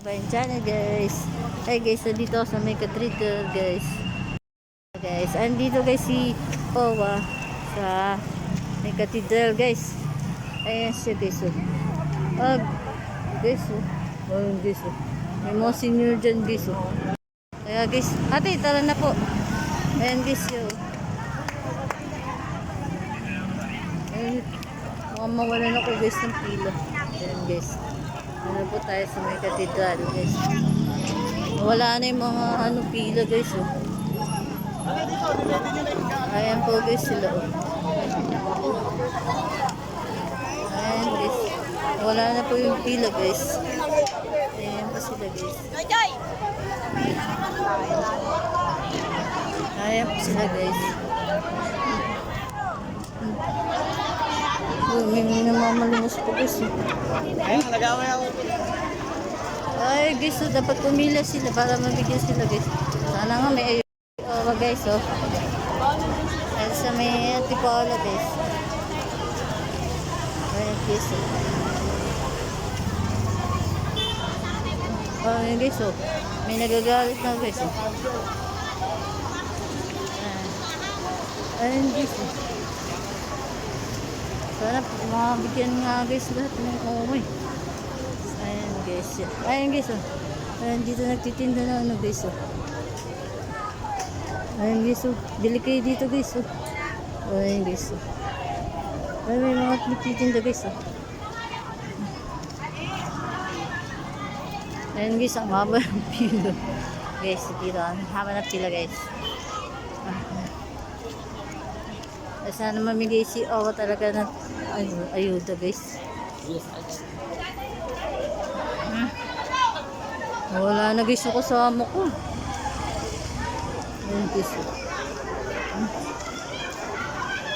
Kabayan Channel guys. Hey guys, dito sa may Cathedral guys. Guys, andito guys si Owa sa may Cathedral guys. Ayan siya guys. Guys guys. May mga senior dyan guys. Kaya guys, ate tara na po. Ayan guys yun. Ayan, mukhang mawalan ako guys ng pila. Ayan guys. Ano po tayo sa may Cathedral guys. Wala na yung mga pila guys. Ayan po guys sila. Ayan guys. Wala na po yung pila guys. Ayan po sila guys. Ayan po sila guys. May namamalimos po guys. Ayun, nag-away ako. Ay guys, so dapat pumila sila para mabigyan sila guys. Sana nga may ayun guys Ay sa may Antipolo guys. Ayan guys Ayan guys may nagagalit na guys Ayan guys Sana mabigyan nga guys lahat ng umay. Ayan guys. Ayan guys Ayan dito nagtitinda na guys Ayan guys Bili kayo dito guys Ayan guys Ayan may mga nagtitinda guys Ayan guys ang haba ng pila. Guys dito ang haba ng pila guys. Sana mamigay si Owa talaga ng ayuda guys. Wala na guys yung kasama ko. Ayan guys.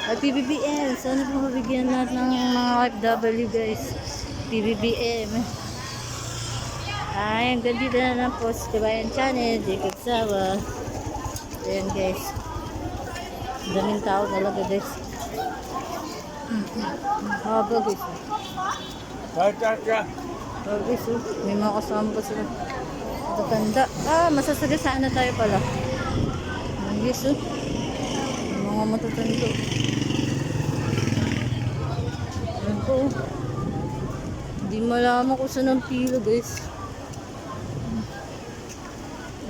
Ay PBBM. Sana po mabigyan natin ng mga FW guys. PBBM. Ay, ang ganda na lang po sa Kabayan Channel. Jacob Sawa. Ayan guys. Daming tao talaga guys. Haba guys. Haba guys may mga kasama pa sila. Matanda. Masasagasaan na tayo pala. Guys may mga matatanda. Ayan po. Hindi malaman kung saan ang pila guys.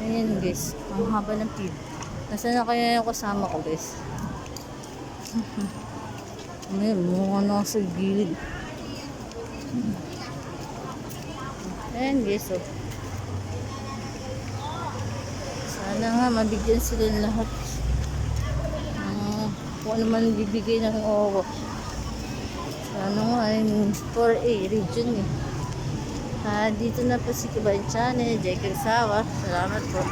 Ayan guys. Ang haba ng pila. Nasaan na kaya yung kasama ko guys? Ngayon, mukha na sa gilid. Ayan guys Sana nga mabigyan sila lahat. Kung ano man bibigay ng Owa. Sana nga yung 4A region dito na po si Kabayan Channel. Jacob Sawa. Salamat po.